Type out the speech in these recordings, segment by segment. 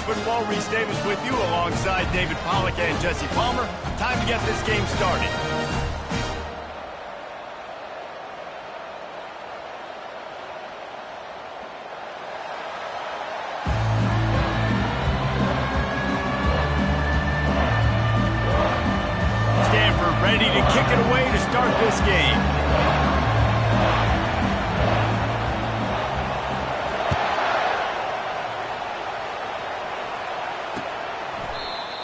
Open Walrus Davis with you alongside David Pollack and Jesse Palmer. Time to get this game started. Stanford ready to kick it away to start this game.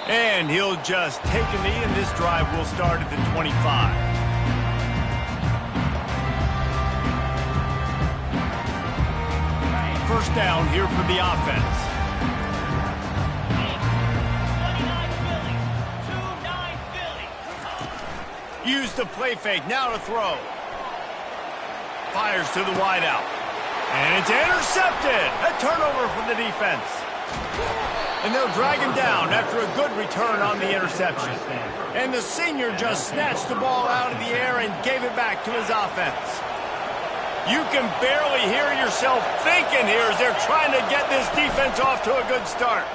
And he'll just take a knee, and this drive will start at the 25. First down here for the offense. 29 Philly. Use the play fake. Now to throw. Fires to the wideout. And it's intercepted. A turnover from the defense. And they'll drag him down after a good return on the interception. And the senior just snatched the ball out of the air and gave it back to his offense. You can barely hear yourself thinking here as they're trying to get this defense off to a good start.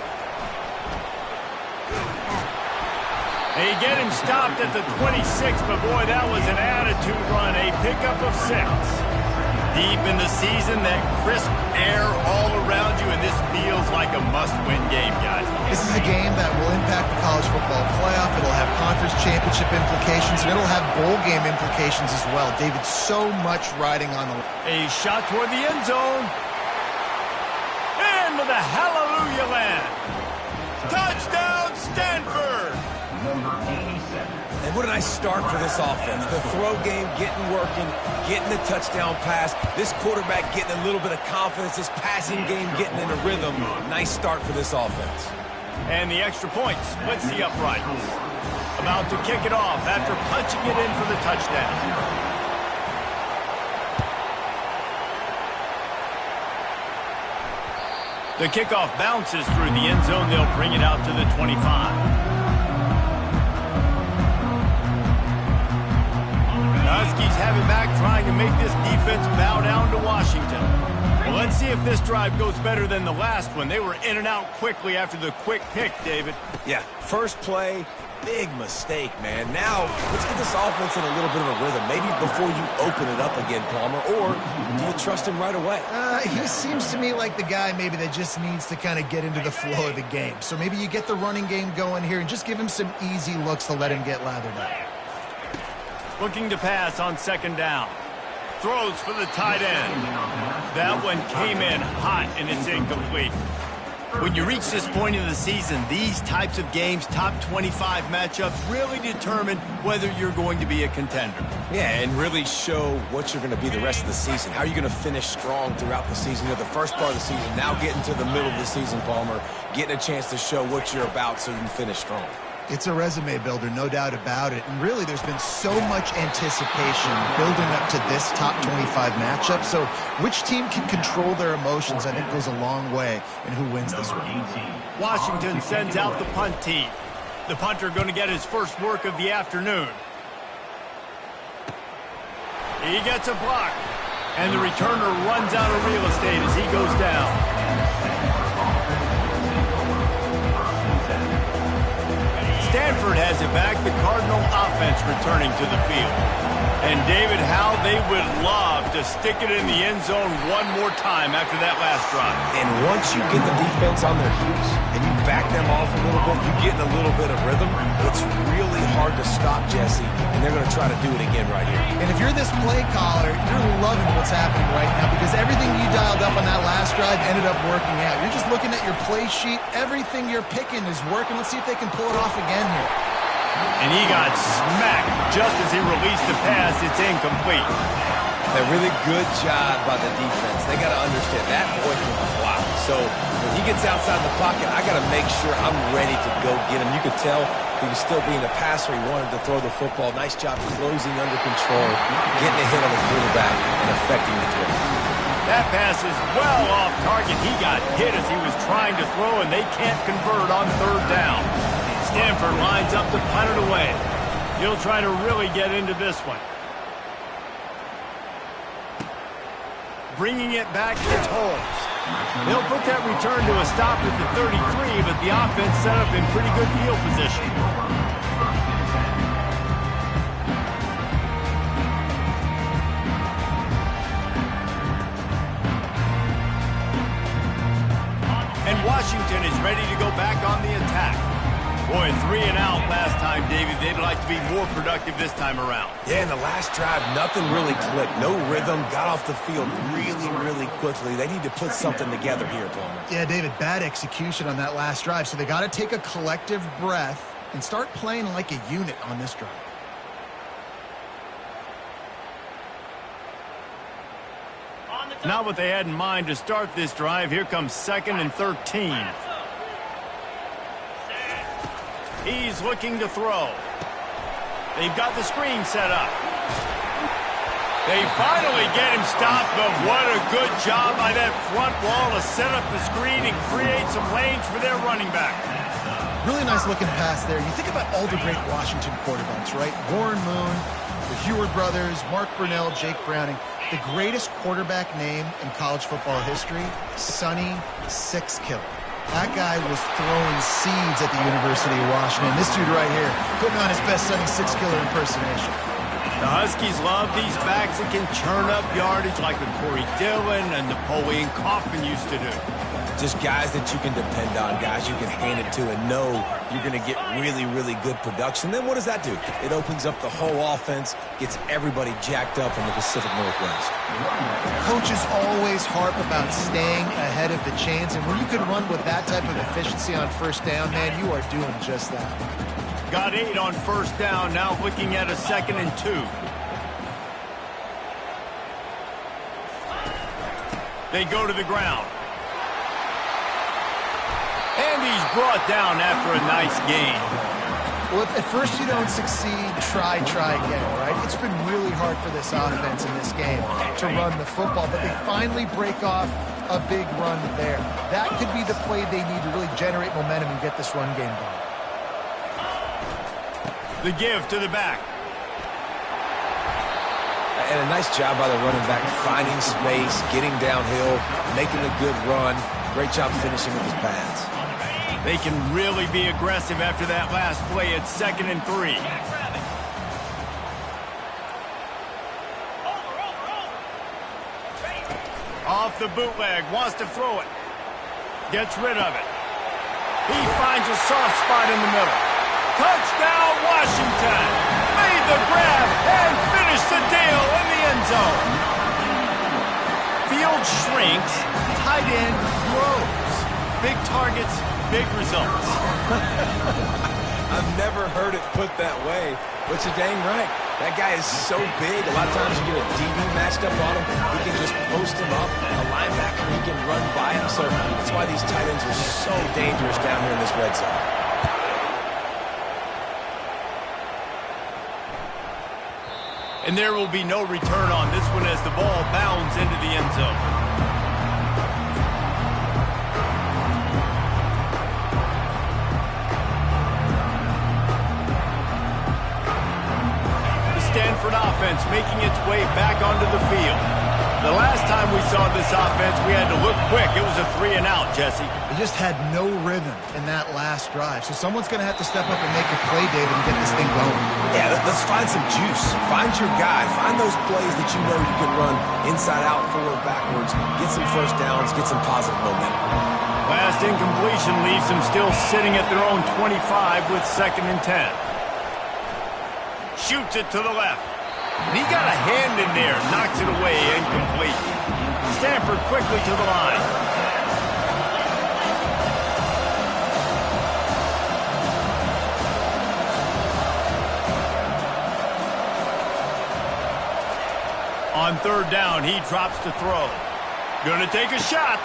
They get him stopped at the 26, but boy, that was an attitude run, a pickup of 6. Deep in the season, that crisp air all around you, and this feels like a must-win game, guys. This is a game that will impact the college football playoff. It'll have conference championship implications, and it'll have bowl game implications as well. David, so much riding on the... A shot toward the end zone. And with a hallelujah land. Touchdown, Stanford! Number 87. And what a nice start for this offense. The throw game getting working, getting the touchdown pass. This quarterback getting a little bit of confidence. This passing game getting in a rhythm. Nice start for this offense. And the extra point splits the uprights. About to kick it off after punching it in for the touchdown. The kickoff bounces through the end zone. They'll bring it out to the 25. Huskies have it back, trying to make this defense bow down to Washington. Well, let's see if this drive goes better than the last one. They were in and out quickly after the quick pick, David. Yeah, first play, big mistake, man. Now, let's get this offense in a little bit of a rhythm. Maybe before you open it up again, Palmer, or do you trust him right away? He seems to me like the guy maybe that just needs to kind of get into the flow of the game. So maybe you get the running game going here and just give him some easy looks to let him get lathered up. Looking to pass on second down. Throws for the tight end. That one came in hot, and it's incomplete. When you reach this point in the season, these types of games, top 25 matchups, really determine whether you're going to be a contender. Yeah, and really show what you're going to be the rest of the season. How are you going to finish strong throughout the season? You know, the first part of the season, now getting to the middle of the season, Palmer, getting a chance to show what you're about so you can finish strong. It's a resume builder, no doubt about it. And really, there's been so much anticipation building up to this top 25 matchup. So which team can control their emotions, I think, goes a long way in who wins this one. Washington sends out the punt team. The punter going to get his first work of the afternoon. He gets a block. And the returner runs out of real estate as he goes down. Stanford has it back, the Cardinal offense returning to the field. And David, how they would love to stick it in the end zone one more time after that last drive. And once you get the defense on their heels and you back them off a little bit, you get in a little bit of rhythm, it's really hard to stop, Jesse, and they're going to try to do it again right here. And if you're this play caller, you're loving what's happening right now because everything you dialed up on that last drive ended up working out. You're just looking at your play sheet. Everything you're picking is working. Let's see if they can pull it off again here. And he got smacked just as he released the pass. It's incomplete. A really good job by the defense. They got to understand that boy can fly. So when he gets outside the pocket, I got to make sure I'm ready to go get him. You could tell he was still being a passer. He wanted to throw the football. Nice job closing under control, getting a hit on the quarterback, and affecting the throw. That pass is well off target. He got hit as he was trying to throw, and they can't convert on third down. Stanford lines up to punt it away. He'll try to really get into this one. Bringing it back, it's Holmes. They'll put that return to a stop at the 33, but but the offense set up in pretty good field position. And Washington is ready to go back on the attack. Boy, 3 and out last time, David. They'd like to be more productive this time around. Yeah, in the last drive, nothing really clicked. No rhythm, got off the field really quickly. They need to put something together here, Palmer. Yeah, David, bad execution on that last drive. So they got to take a collective breath and start playing like a unit on this drive. Not what they had in mind to start this drive. Here comes 2nd and 13. He's looking to throw. They've got the screen set up. They finally get him stopped, but what a good job by that front wall to set up the screen and create some lanes for their running back. Really nice looking pass there. You think about all the great Washington quarterbacks, right? Warren Moon, the Heward brothers, Mark Brunell, Jake Browning. The greatest quarterback name in college football history, Sonny Sixkiller. That guy was throwing seeds at the University of Washington. This dude right here, putting on his best Sonny Sixkiller impersonation. The Huskies love these backs that can churn up yardage like a Corey Dillon and Napoleon Kaufman used to do. Just guys that you can depend on, guys you can hand it to and know you're going to get really good production. Then what does that do? It opens up the whole offense, gets everybody jacked up in the Pacific Northwest. Coaches always harp about staying ahead of the chains, and when you can run with that type of efficiency on first down, man, you are doing just that. Got 8 on first down, now looking at a 2nd and 2. They go to the ground. And he's brought down after a nice gain. Well, if at first you don't succeed, try again, right? It's been really hard for this offense in this game to run the football, but they finally break off a big run there. That could be the play they need to really generate momentum and get this run game going. The give to the back. And a nice job by the running back, finding space, getting downhill, making a good run. Great job finishing with his pads. They can really be aggressive after that last play at 2nd and 3. Off the bootleg, wants to throw it. Gets rid of it. He finds a soft spot in the middle. Touchdown, Washington! Made the grab and finished the deal in the end zone. Field shrinks, tight end grows. Big targets, big results. I've never heard it put that way, but you're dang right. That guy is so big. A lot of times you get a DB matched up on him. He can just post him up. A linebacker, he can run by him. So that's why these tight ends are so dangerous down here in this red zone. And there will be no return on this one as the ball bounds into the end zone. Stanford offense making its way back onto the field. The last time we saw this offense, we had to look quick. It was a 3 and out, Jesse. They just had no rhythm in that last drive. So someone's going to have to step up and make a play, David, and get this thing going. Yeah, let's find some juice. Find your guy. Find those plays that you know you can run inside out, forward, backwards. Get some first downs. Get some positive momentum. Last incompletion leaves them still sitting at their own 25 with 2nd and 10. Shoots it to the left. And he got a hand in there, knocks it away, incomplete. Stanford quickly to the line. On 3rd down, he drops to throw. Gonna take a shot.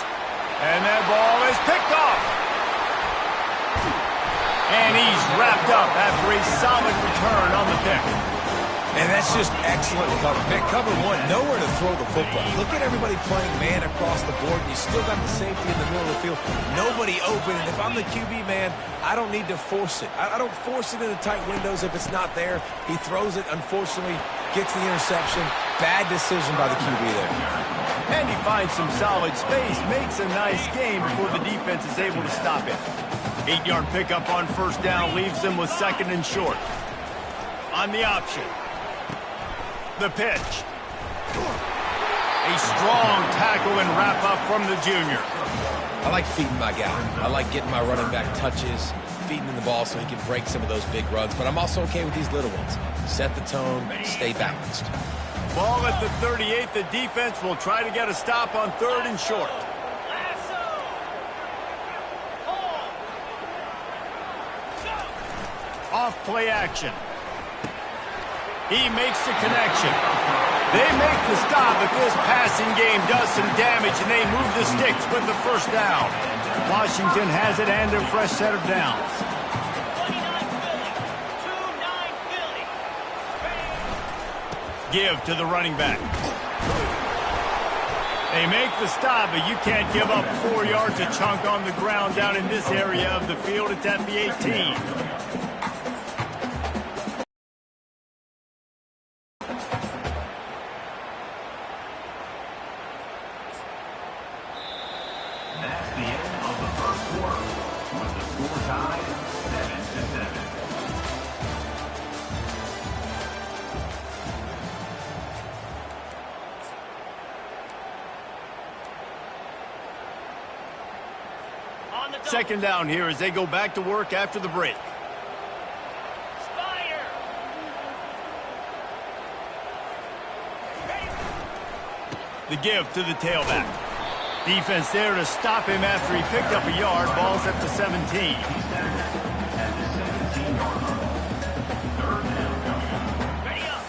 And that ball is picked off. And he's wrapped up after a solid return on the pick. And that's just excellent cover. Man, cover one, nowhere to throw the football. Look at everybody playing man across the board, and you still got the safety in the middle of the field. Nobody open, and if I'm the QB, man, I don't need to force it. I don't force it into tight windows if it's not there. He throws it, unfortunately, gets the interception. Bad decision by the QB there. And he finds some solid space, makes a nice game before the defense is able to stop it. 8-yard pickup on first down leaves them with second and short. On the option. The pitch. A strong tackle and wrap-up from the junior. I like feeding my guy. I like getting my running back touches, feeding him the ball so he can break some of those big runs. But I'm also okay with these little ones. Set the tone, stay balanced. Ball at the 38. The defense will try to get a stop on third and short. Off play action. He makes the connection. They make the stop, but this passing game does some damage, and they move the sticks with the first down. Washington has it and a fresh set of downs. Give to the running back. They make the stop, but you can't give up 4 yards a chunk on the ground down in this area of the field. It's at the 18. That's the end of the first quarter, with the score tied 7-7. Second down here as they go back to work after the break. The give to the tailback. Defense there to stop him after he picked up a yard. Ball's at the 17.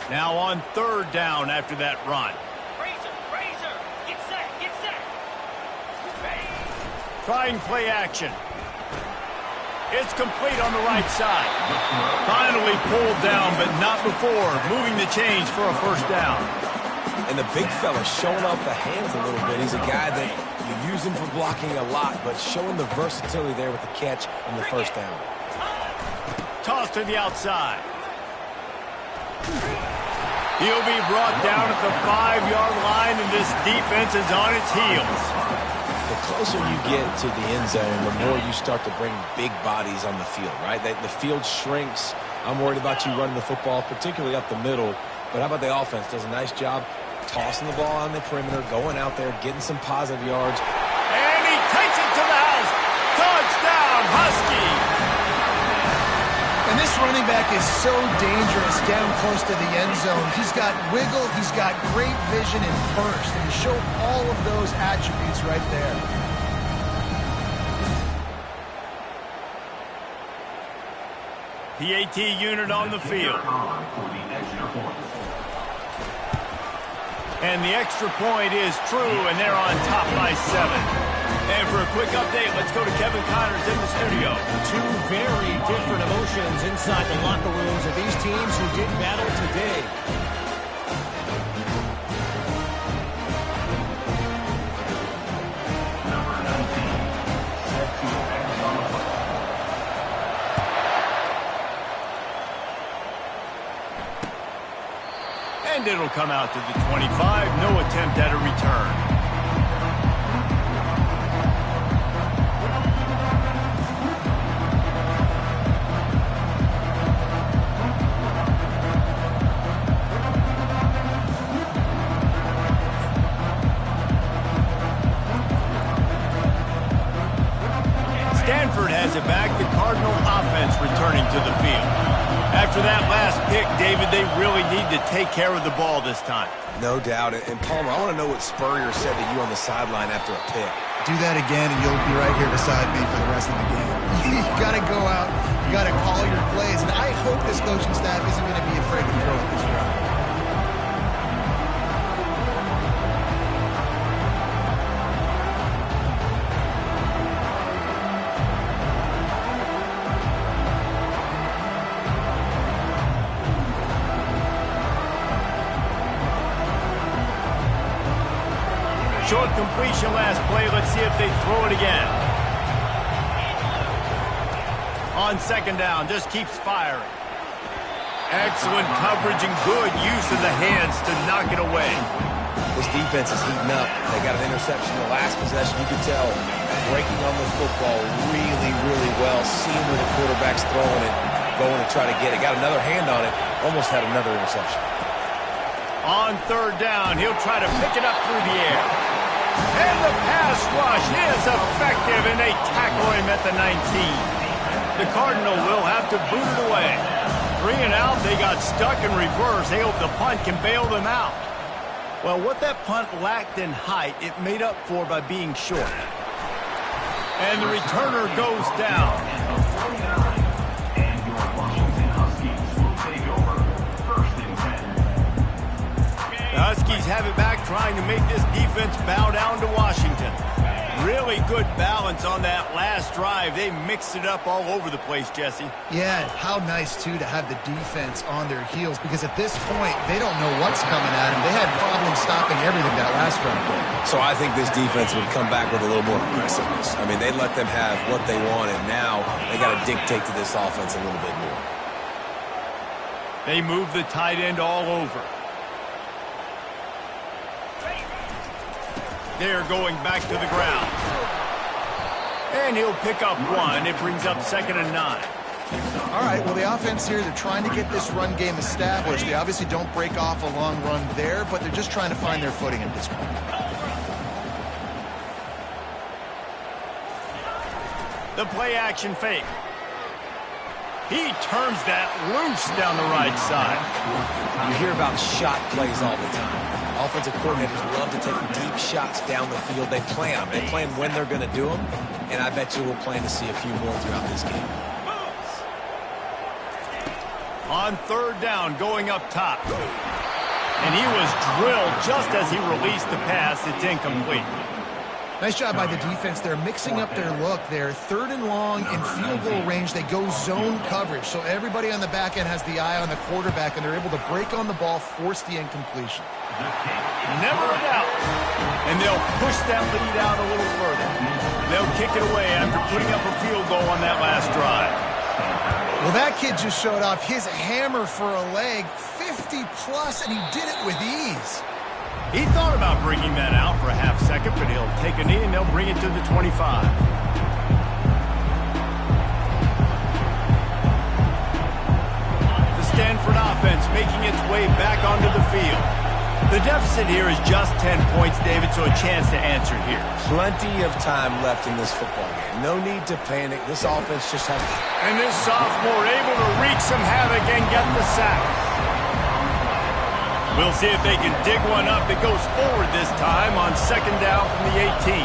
Now on third down after that run. Get set. Trying play action. It's complete on the right side. Finally pulled down, but not before. Moving the chains for a first down. And the big fella showing off the hands a little bit. He's a guy that you use him for blocking a lot, but showing the versatility there with the catch and the first down. Toss to the outside. He'll be brought down at the 5-yard line, and this defense is on its heels. The closer you get to the end zone, the more you start to bring big bodies on the field, right? The field shrinks. I'm worried about you running the football, particularly up the middle. But how about the offense? Does a nice job tossing the ball on the perimeter, going out there, getting some positive yards. And he takes it to the house. Touchdown, Husky. And this running back is so dangerous down close to the end zone. He's got wiggle, he's got great vision and burst, and he showed all of those attributes right there. PAT unit on the field. And the extra point is true, and they're on top by 7. And for a quick update, let's go to Kevin Connors in the studio. Two very different emotions inside the locker rooms of these teams who did battle today. Number 19, set to pass on the football. And it'll come out to the 25. No attempt at a return. Stanford has it back. The Cardinal offense returning to the field. After that last pick, David, they really need to take care of the ball this time. No doubt. And Palmer, I want to know what Spurrier said to you on the sideline after a pick. Do that again, and you'll be right here beside me for the rest of the game. You got to go out. You got to call your plays. And I hope this coaching staff isn't going to be afraid to throw at this drive. Short completion last play. Let's see if they throw it again. On second down, just keeps firing. Excellent coverage and good use of the hands to knock it away. This defense is heating up. They got an interception in the last possession. You can tell breaking on the football really, really well, seeing where the quarterback's throwing it, going to try to get it. Got another hand on it, almost had another interception. On third down, he'll try to pick it up through the air. And the pass rush is effective, and they tackle him at the 19. The Cardinal will have to boot it away. 3 and out, they got stuck in reverse. They hope the punt can bail them out. Well, what that punt lacked in height, it made up for by being short. And the returner goes down. And your Washington Huskies will take over 1st and 10. The Huskies have it back, trying to make this defense bow down to Washington. Really good balance on that last drive. They mixed it up all over the place, Jesse. Yeah, how nice, too, to have the defense on their heels, because at this point, they don't know what's coming at them. They had problems stopping everything that last drive. So I think this defense would come back with a little more aggressiveness. I mean, they let them have what they wanted. Now they got to dictate to this offense a little bit more. They move the tight end all over. They're going back to the ground. And he'll pick up 1. It brings up 2nd and 9. All right, well, the offense here, they're trying to get this run game established. They obviously don't break off a long run there, but they're just trying to find their footing at this point. The play action fake. He turns that loose down the right side. You hear about shot plays all the time. Offensive coordinators love to take deep shots down the field. They plan them. They plan when they're going to do them, and I bet you we'll plan to see a few more throughout this game. On third down, going up top. And he was drilled just as he released the pass. It's incomplete. Nice job by the defense. They're mixing up their look there. 3rd and long in field goal range. They go zone coverage. So everybody on the back end has the eye on the quarterback, and they're able to break on the ball, force the incompletion. Never a doubt. And they'll push that lead out a little further. They'll kick it away after putting up a field goal on that last drive. Well, that kid just showed off his hammer for a leg, 50-plus, and he did it with ease. He thought about bringing that out for a half second, but he'll take a knee and they'll bring it to the 25. The Stanford offense making its way back onto the field. The deficit here is just 10 points, David, so a chance to answer here. Plenty of time left in this football game. No need to panic. This offense just has... And this sophomore able to wreak some havoc and get the sack. We'll see if they can dig one up. It goes forward this time on 2nd down from the 18.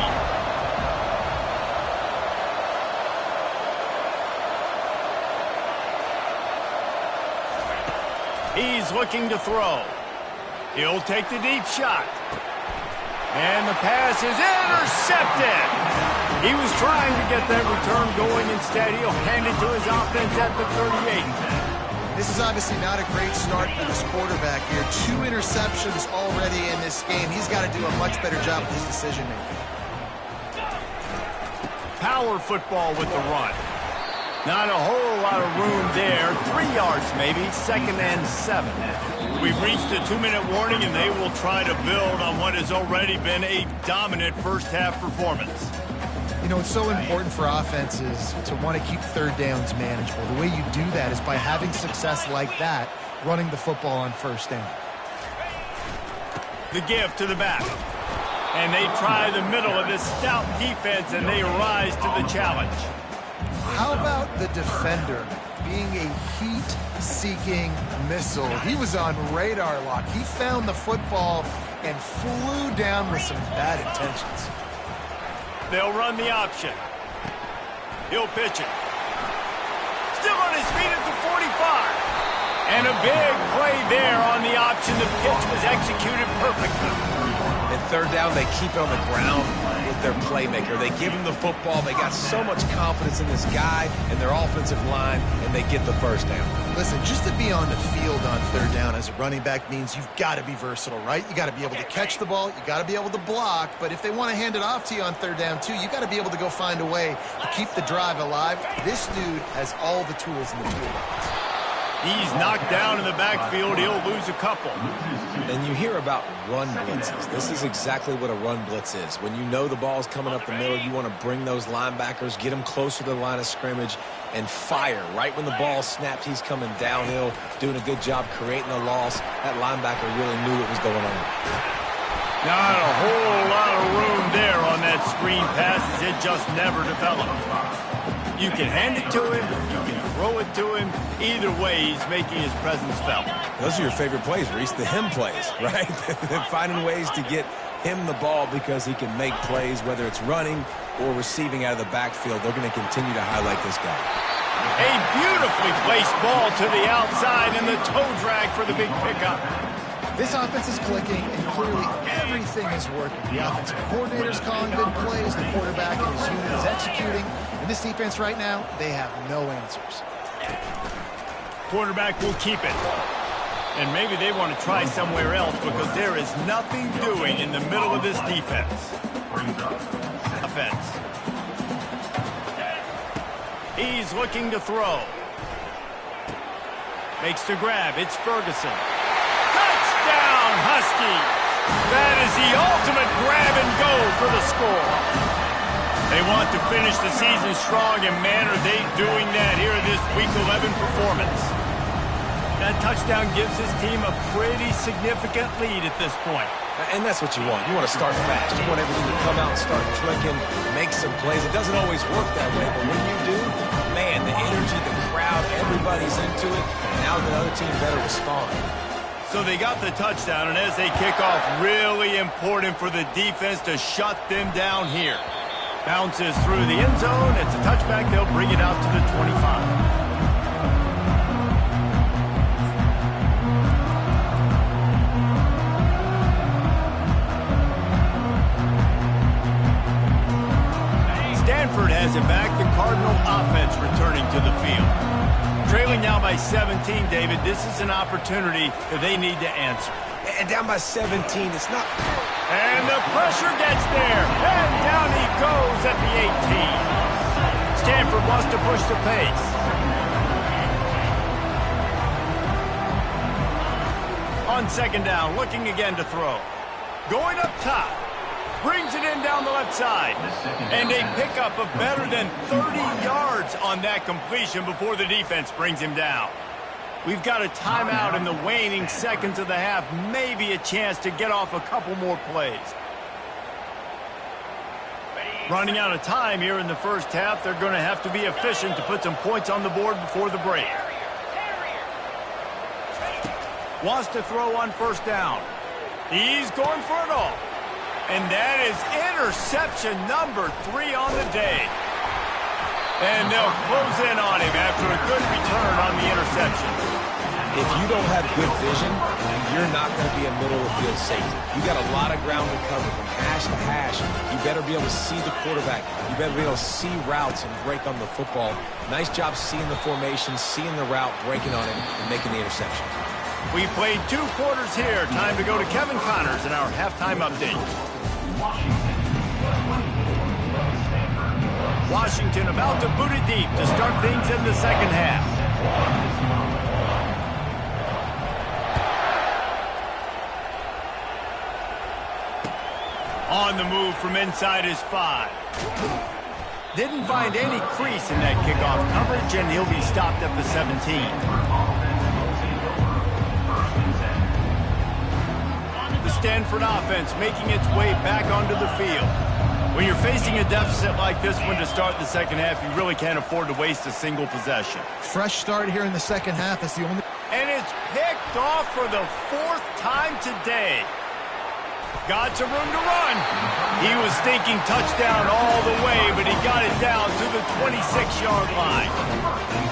He's looking to throw. He'll take the deep shot. And the pass is intercepted. He was trying to get that return going. Instead, he'll hand it to his offense at the 38. This is obviously not a great start for this quarterback here. 2 interceptions already in this game. He's got to do a much better job with his decision-making. Power football with the run. Not a whole lot of room there. 3 yards maybe, 2nd and 7. We've reached a 2-minute warning, and they will try to build on what has already been a dominant first-half performance. You know, it's so important for offenses to want to keep 3rd downs manageable. The way you do that is by having success like that, running the football on 1st down. The give to the back. And they try the middle of this stout defense, and they rise to the challenge. How about the defender being a heat-seeking missile? He was on radar lock. He found the football and flew down with some bad intentions. They'll run the option. He'll pitch it. Still on his feet at the 45. And a big play there on the option. The pitch was executed perfectly. And 3rd down, they keep it on the ground with their playmaker. They give him the football. They got so much confidence in this guy and their offensive line, and they get the 1st down. Listen, just to be on the field on 3rd down as a running back means you've got to be versatile, right? You got to be able to catch the ball. You got to be able to block. But if they want to hand it off to you on 3rd down, too, you got to be able to go find a way to keep the drive alive. This dude has all the tools in the toolbox. He's knocked down in the backfield. He'll lose a couple. And you hear about run blitzes. This is exactly what a run blitz is. When you know the ball's coming up the middle, you want to bring those linebackers, get them closer to the line of scrimmage, and fire. Right when the ball snapped, he's coming downhill, doing a good job creating a loss. That linebacker really knew what was going on. Not a whole lot of room there on that screen pass as it just never developed. You can hand it to him, you can throw it to him. Either way, he's making his presence felt. Those are your favorite plays, Reese, the him plays, right? Finding ways to get him the ball because he can make plays, whether it's running or receiving out of the backfield. They're going to continue to highlight this guy. A beautifully placed ball to the outside and the toe drag for the big pickup. This offense is clicking, and clearly everything is working. The offensive coordinator's calling good plays, the quarterback and his unit is executing, and this defense right now, they have no answers. Quarterback will keep it. And maybe they want to try somewhere else because there is nothing doing in the middle of this defense. Offense. He's looking to throw. Makes the grab. It's Ferguson. Touchdown, Husky. That is the ultimate grab and go for the score. They want to finish the season strong, and man, are they doing that here in this Week 11 performance. That touchdown gives his team a pretty significant lead at this point. And that's what you want. You want to start fast. You want everything to come out and start clicking, make some plays. It doesn't always work that way, but when you do, man, the energy, the crowd, everybody's into it. Now the other team better respond. So they got the touchdown, and as they kick off, really important for the defense to shut them down here. Bounces through the end zone. It's a touchback. They'll bring it out to the 25. Stanford has it back. The Cardinal offense returning to the field. Trailing now by 17, David. This is an opportunity that they need to answer. And down by 17, it's not... And the pressure gets there. And down he goes at the 18. Stanford wants to push the pace. On second down, looking again to throw. Going up top. Brings it in down the left side. And a pickup of better than 30 yards on that completion before the defense brings him down. We've got a timeout in the waning seconds of the half. Maybe a chance to get off a couple more plays. Running out of time here in the first half. They're going to have to be efficient to put some points on the board before the break. Wants to throw on first down. He's going for it all. And that is interception number 3 on the day. And they'll close in on him after a good return on the interception. If you don't have good vision, you're not going to be a middle-of-the-field safety. You got a lot of ground to cover from hash to hash. You better be able to see the quarterback. You better be able to see routes and break on the football. Nice job seeing the formation, seeing the route, breaking on it, and making the interception. We played 2 quarters here. Time to go to Kevin Connors in our halftime update. Washington about to boot it deep to start things in the second half. On the move from inside his 5. Didn't find any crease in that kickoff coverage, and he'll be stopped at the 17. The Stanford offense making its way back onto the field. When you're facing a deficit like this one to start the second half, you really can't afford to waste a single possession. Fresh start here in the second half. That's the only... And it's picked off for the 4th time today. Got some room to run. He was thinking touchdown all the way, but he got it down to the 26-yard line.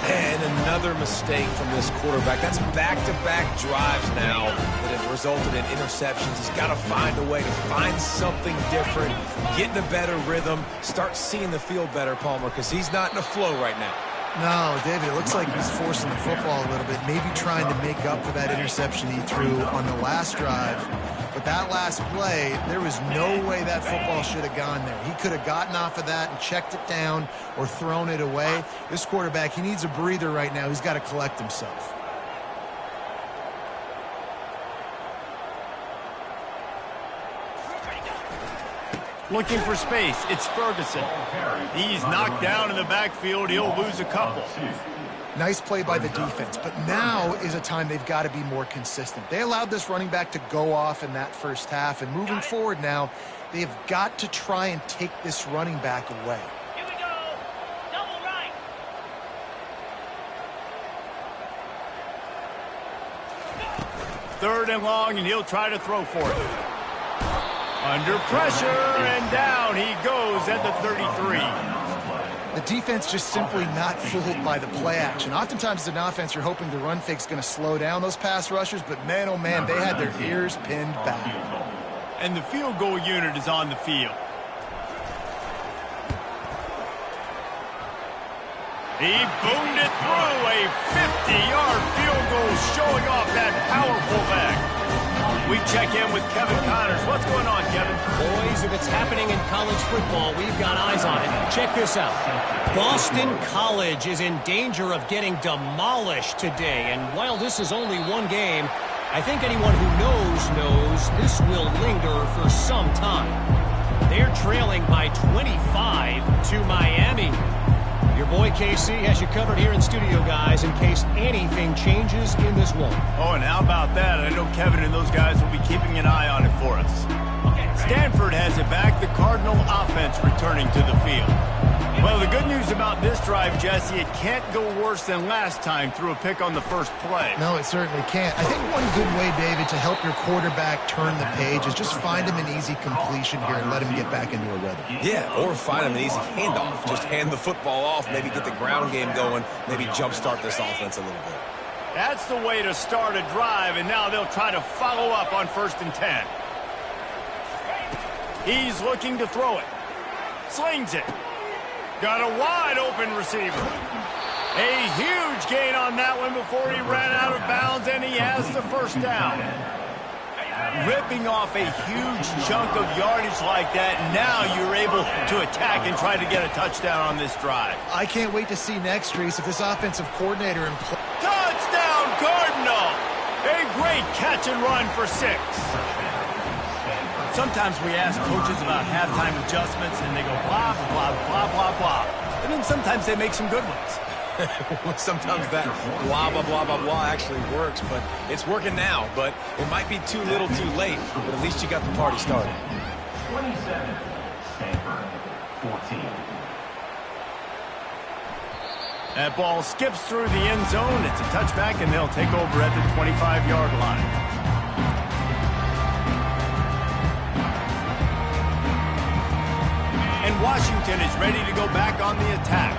And another mistake from this quarterback. That's back-to-back drives now that have resulted in interceptions. He's got to find a way to find something different, get in a better rhythm, start seeing the field better, Palmer, because he's not in a flow right now. No, David, it looks like he's forcing the football a little bit, maybe trying to make up for that interception he threw on the last drive. But that last play, there was no way that football should have gone there. He could have gotten off of that and checked it down or thrown it away. This quarterback, he needs a breather right now. He's got to collect himself. Looking for space. It's Ferguson. He's knocked down in the backfield. He'll lose a couple. Nice play by the defense, but now is a time they've got to be more consistent. They allowed this running back to go off in that first half, and moving forward now, they've got to try and take this running back away. Here we go. Double right. Third and long, and he'll try to throw for it. Under pressure, and down he goes at the 33. The defense just simply not fooled by the play action. Oftentimes as an offense, you're hoping the run fake's going to slow down those pass rushers, but man, oh man, they had their ears pinned back. And the field goal unit is on the field. He boomed it through a 50-yard field goal, showing off that powerful back. We check in with Kevin Connors. What's going on, Kevin? Boys, if it's happening in college football, we've got eyes on it. Check this out. Boston College is in danger of getting demolished today. And while this is only one game, I think anyone who knows this will linger for some time. They're trailing by 25 to Miami. Your boy KC has you covered here in studio, guys, in case anything changes in this one. Oh, and how about that? I know Kevin and those guys will be keeping an eye on it for us. Stanford has it back. The Cardinal offense returning to the field. Well, the good news about this drive, Jesse, it can't go worse than last time through a pick on the first play. No, it certainly can't. I think one good way, David, to help your quarterback turn the page is just find him an easy completion here and let him get back into a rhythm. Yeah, or find him an easy handoff. Just hand the football off, maybe get the ground game going, maybe jumpstart this offense a little bit. That's the way to start a drive, and now they'll try to follow up on 1st and 10. He's looking to throw it. Slings it. Got a wide-open receiver. A huge gain on that one before he ran out of bounds, and he has the first down. Ripping off a huge chunk of yardage like that, now you're able to attack and try to get a touchdown on this drive. I can't wait to see next, Reese, if this offensive coordinator and Touchdown, Cardinal! A great catch and run for 6. Sometimes we ask coaches about halftime adjustments, and they go blah, blah, blah, blah, blah. And then sometimes they make some good ones. Sometimes that blah, blah, blah, blah, blah actually works, but it's working now. But it might be too little too late, but at least you got the party started. 27, Stanford, 14. That ball skips through the end zone. It's a touchback, and they'll take over at the 25-yard line. And Washington is ready to go back on the attack.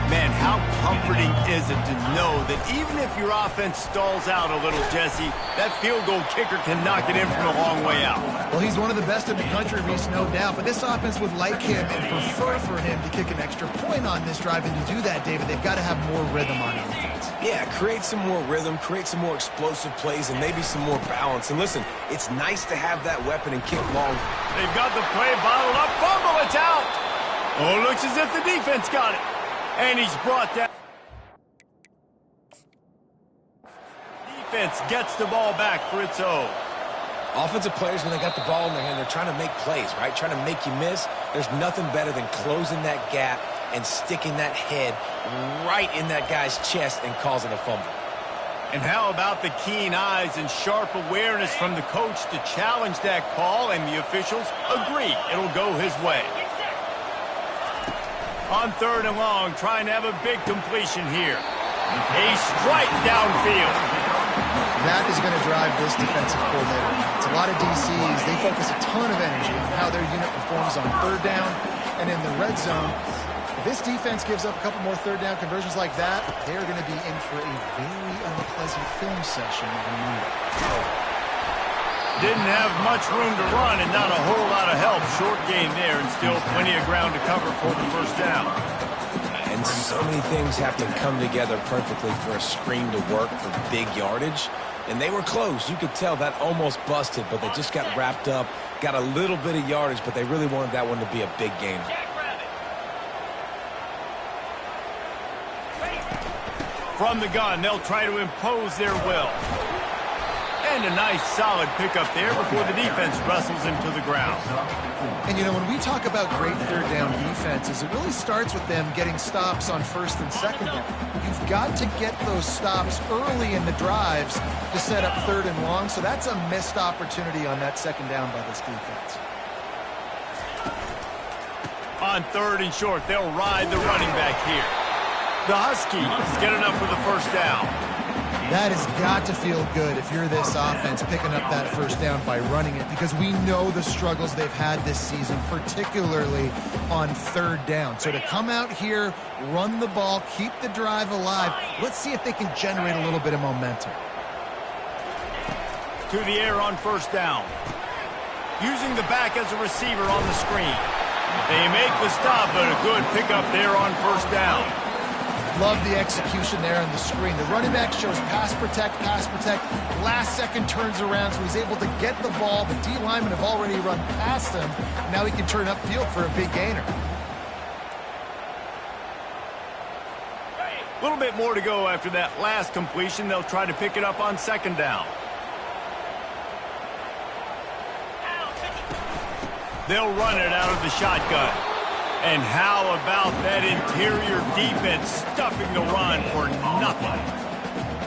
Man, how comforting is it to know that even if your offense stalls out a little, Jesse, that field goal kicker can knock it in from a long way out. Well, he's one of the best in the country, Reese, no doubt. But this offense would like him and prefer for him to kick an extra point on this drive. And to do that, David, they've got to have more rhythm on offense. Yeah, create some more rhythm, create some more explosive plays, and maybe some more balance. And listen, it's nice to have that weapon and kick long. They've got the play bottled up. Fumble, it's out. Oh, looks as if the defense got it. And he's brought down. Defense gets the ball back for its own. Offensive players, when they got the ball in their hand, they're trying to make plays, right? Trying to make you miss. There's nothing better than closing that gap and sticking that head right in that guy's chest and causing a fumble. And how about the keen eyes and sharp awareness from the coach to challenge that call, and the officials agree it'll go his way. On 3rd and long, trying to have a big completion here. A strike downfield. That is going to drive this defensive coordinator. It's a lot of DCs. They focus a ton of energy on how their unit performs on 3rd down and in the red zone. If this defense gives up a couple more 3rd down conversions like that, they're going to be in for a very unpleasant film session on Monday. Didn't have much room to run and not a whole lot of help. Short gain there and still plenty of ground to cover for the first down. And so many things have to come together perfectly for a screen to work for big yardage. And they were close. You could tell that almost busted, but they just got wrapped up, got a little bit of yardage, but they really wanted that one to be a big gain. From the gun, they'll try to impose their will. And a nice, solid pickup there before the defense wrestles him to the ground. And, you know, when we talk about great third down defenses, it really starts with them getting stops on first and second down. You've got to get those stops early in the drives to set up third and long, so that's a missed opportunity on that second down by this defense. On third and short, they'll ride the running back here. The Huskies get enough for the first down. That has got to feel good if you're this offense picking up that first down by running it, because we know the struggles they've had this season, particularly on third down. So to come out here, run the ball, keep the drive alive, let's see if they can generate a little bit of momentum. To the air on first down. Using the back as a receiver on the screen. They make the stop, but a good pickup there on first down. Love the execution there on the screen. The running back shows pass protect, last second turns around, so he's able to get the ball. The D linemen have already run past him. Now he can turn upfield for a big gainer. A little bit more to go after that last completion. They'll try to pick it up on second down. They'll run it out of the shotgun. And how about that interior defense stuffing the run for nothing?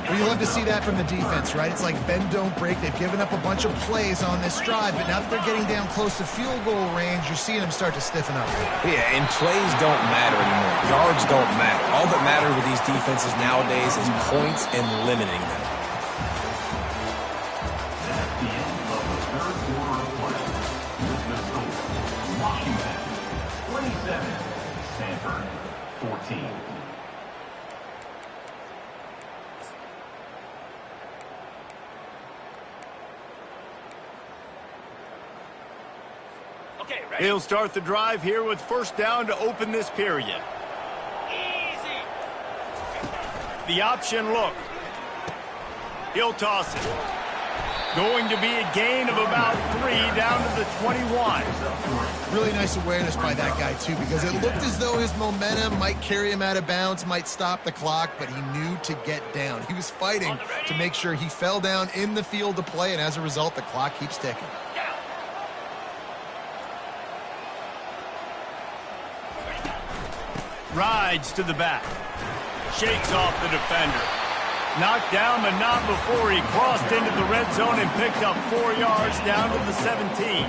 Well, you love to see that from the defense, right? It's like bend, don't break. They've given up a bunch of plays on this drive, but now that they're getting down close to field goal range, you're seeing them start to stiffen up. Yeah, and plays don't matter anymore. Yards don't matter. All that matters with these defenses nowadays is points and limiting them. That's the end of the third quarter of play. The score, Washington 27, Stanford 14. Okay, ready? He'll start the drive here with first down to open this period. Easy. The option look. He'll toss it. Going to be a gain of about 3 down to the 21. Really nice awareness by that guy, too, because it looked as though his momentum might carry him out of bounds, might stop the clock, but he knew to get down. He was fighting to make sure he fell down in the field to play, and as a result, the clock keeps ticking. Rides to the back. Shakes off the defender. Knocked down, but not before he crossed into the red zone and picked up 4 yards down to the 17.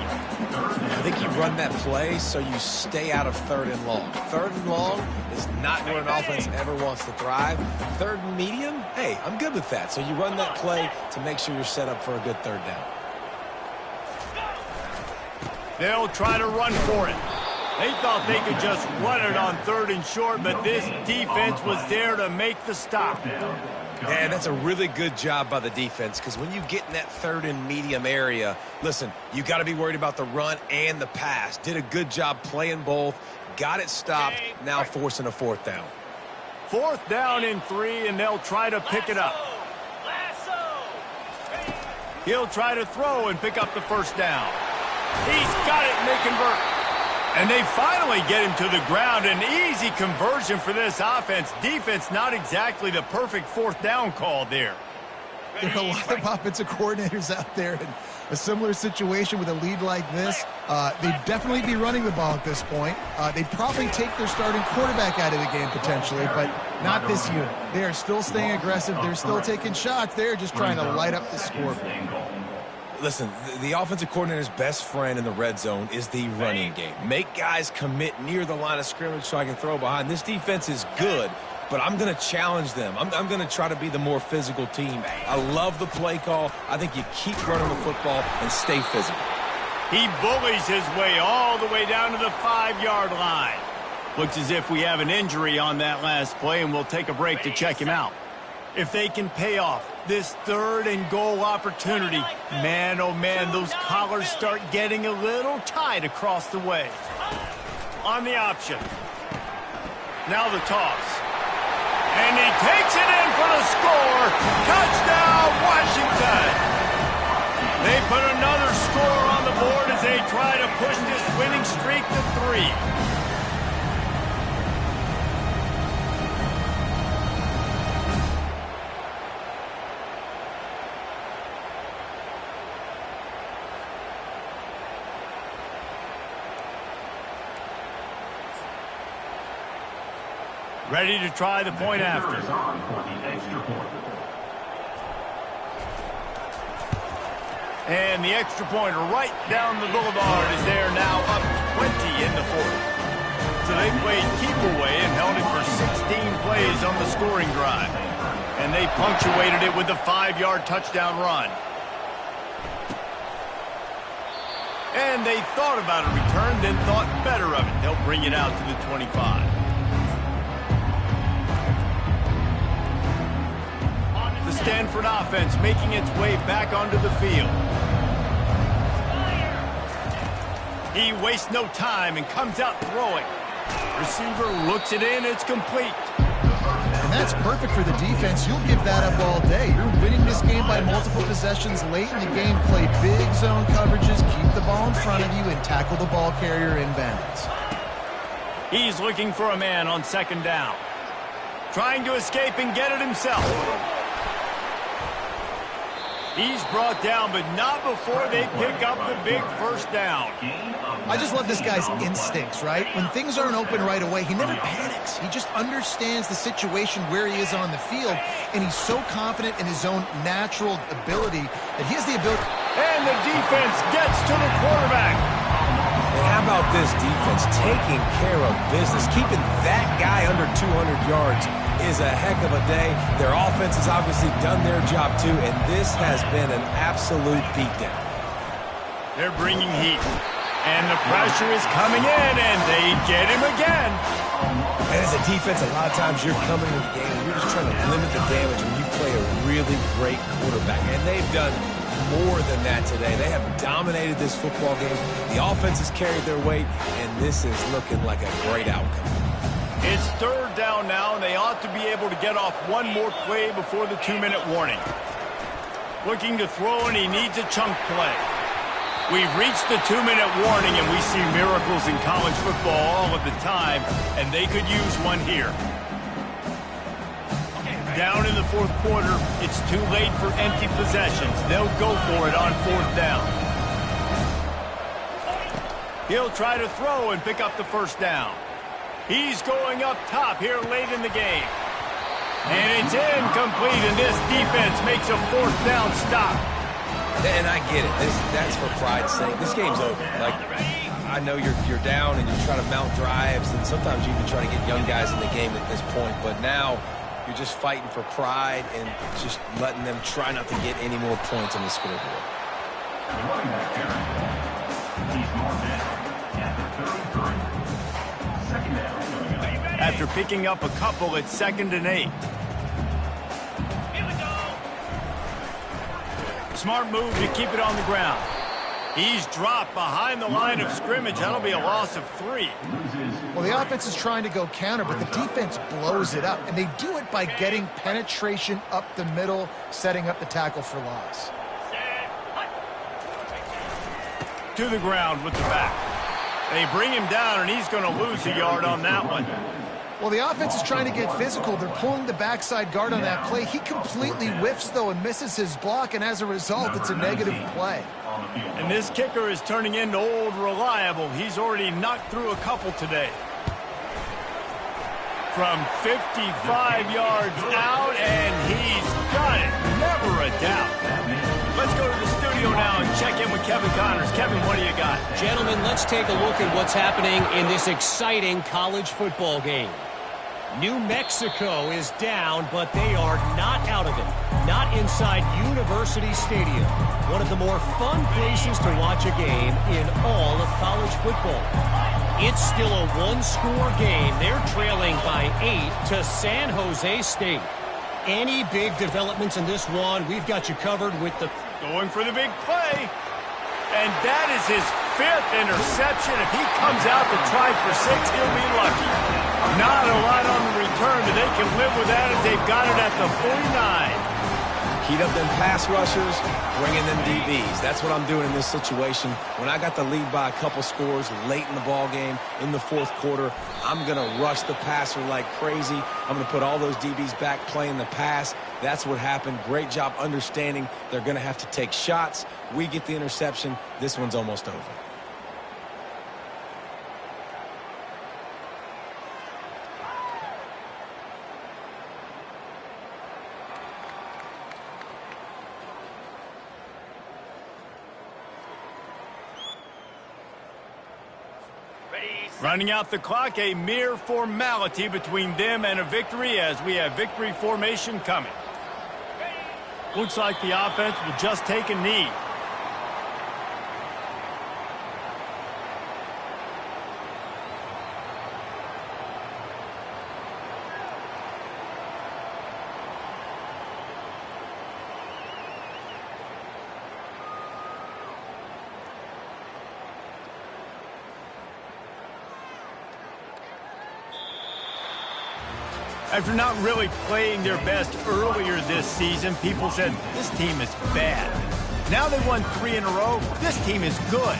I think you run that play so you stay out of third and long. Third and long is not where an offense ever wants to thrive. Third and medium, hey, I'm good with that. So you run that play to make sure you're set up for a good third down. They'll try to run for it. They thought they could just run it on third and short, but this defense was there to make the stop. Yeah, that's a really good job by the defense, because when you get in that third and medium area, listen, you got to be worried about the run and the pass. Did a good job playing both, got it stopped, now forcing a fourth down. Fourth down and 3, and they'll try to pick it up. He'll try to throw and pick up the first down. He's got it, and they convert. And they finally get him to the ground. An easy conversion for this offense. Defense, not exactly the perfect fourth down call there. There are a lot of offensive coordinators out there in a similar situation with a lead like this. They'd definitely be running the ball at this point. They'd probably take their starting quarterback out of the game potentially, but not this unit. They are still staying aggressive. They're still taking shots. They're just trying to light up the score. Listen, the offensive coordinator's best friend in the red zone is the running game. Make guys commit near the line of scrimmage so I can throw behind. This defense is good, but I'm going to challenge them. I'm going to try to be the more physical team. I love the play call. I think you keep running the football and stay physical. He bullies his way all the way down to the 5-yard line. Looks as if we have an injury on that last play, and we'll take a break to check him out. If they can pay off this third and goal opportunity, man, oh man, those collars start getting a little tight across the way. On the option. Now the toss. And he takes it in for the score. Touchdown, Washington. They put another score on the board as they try to push this winning streak to 3. Ready to try the point after. Is on for the extra point. And the extra point right down the boulevard is there now, up 20 in the fourth. So they played keep away and held it for 16 plays on the scoring drive. And they punctuated it with a 5-yard touchdown run. And they thought about a return, then thought better of it. They'll bring it out to the 25. The Stanford offense making its way back onto the field. He wastes no time and comes out throwing. Receiver looks it in, it's complete. And that's perfect for the defense. You'll give that up all day. You're winning this game by multiple possessions late in the game. Play big zone coverages, keep the ball in front of you, and tackle the ball carrier in bounds. He's looking for a man on second down. Trying to escape and get it himself. He's brought down, but not before they pick up the big first down. I just love this guy's instincts, right? When things aren't open right away, he never panics. He just understands the situation where he is on the field, and he's so confident in his own natural ability that he has the ability. And the defense gets to the quarterback. And how about this defense taking care of business? Keeping that guy under 200 yards is a heck of a day. Their offense has obviously done their job too, and this has been an absolute beatdown. They're bringing heat, and the pressure is coming in, and they get him again. And as a defense, a lot of times you're coming into the game and you're just trying to limit the damage when you play a really great quarterback, and they've done more than that today. They have dominated this football game. The offense has carried their weight, and this is looking like a great outcome. It's third down now, and they ought to be able to get off one more play before the 2-minute warning. Looking to throw, and he needs a chunk play. We've reached the 2-minute warning, and we see miracles in college football all of the time, and they could use one here. Down in the fourth quarter, it's too late for empty possessions. They'll go for it on fourth down. He'll try to throw and pick up the first down. He's going up top here late in the game. And it's incomplete, and this defense makes a fourth down stop. And I get it. That's for pride's sake. This game's over. Like, I know you're down and you're trying to mount drives, and sometimes you even try to get young guys in the game at this point. But now you're just fighting for pride and just letting them try not to get any more points on the scoreboard. The running back there. He's marked down at the 33. Second down. After picking up a couple, it's 2nd and 8. Here we go. Smart move to keep it on the ground. He's dropped behind the line of scrimmage. That'll be a loss of 3. Well, the offense is trying to go counter, but the defense blows it up, and they do it by getting penetration up the middle, setting up the tackle for loss. To the ground with the back. They bring him down, and he's going to lose a yard on that one. Well, the offense is trying to get physical. They're pulling the backside guard on that play. He completely whiffs, though, and misses his block, and as a result, it's a negative play. And this kicker is turning into old reliable. He's already knocked through a couple today. From 55 yards out, and he's got it. Never a doubt. Let's go to the studio now and check in with Kevin Connors. Kevin, what do you got? Gentlemen, let's take a look at what's happening in this exciting college football game. New Mexico is down, but they are not out of it. Not inside University Stadium, one of the more fun places to watch a game in all of college football. It's still a one-score game. They're trailing by 8 to San Jose State. Any big developments in this one, we've got you covered with the... Going for the big play. And that is his 5th interception. If he comes out to try for 6, he'll be lucky. Not a lot on the return, but they can live with that as they've got it at the 49. Heat up them pass rushers, bring in them DBs. That's what I'm doing in this situation. When I got the lead by a couple scores late in the ball game, in the fourth quarter, I'm going to rush the passer like crazy. I'm going to put all those DBs back playing the pass. That's what happened. Great job understanding they're going to have to take shots. We get the interception. This one's almost over. Running out the clock, a mere formality between them and a victory as we have victory formation coming. Looks like the offense will just take a knee. After not really playing their best earlier this season, people said this team is bad. Now they won 3 in a row. This team is good.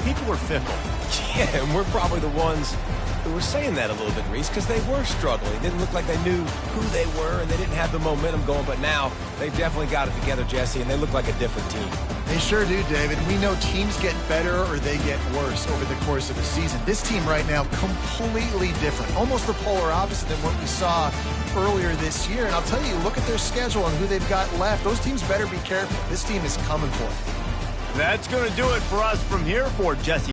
People were fickle. Yeah, and we're probably the ones who were saying that a little bit, Reese, because they were struggling. It didn't look like they knew who they were, and they didn't have the momentum going. But now they definitely got it together, Jesse, and they look like a different team. They sure do, David. We know teams get better or they get worse over the course of the season. This team right now, completely different. Almost the polar opposite than what we saw earlier this year. And I'll tell you, look at their schedule and who they've got left. Those teams better be careful. This team is coming for it. That's going to do it for us from here for Jesse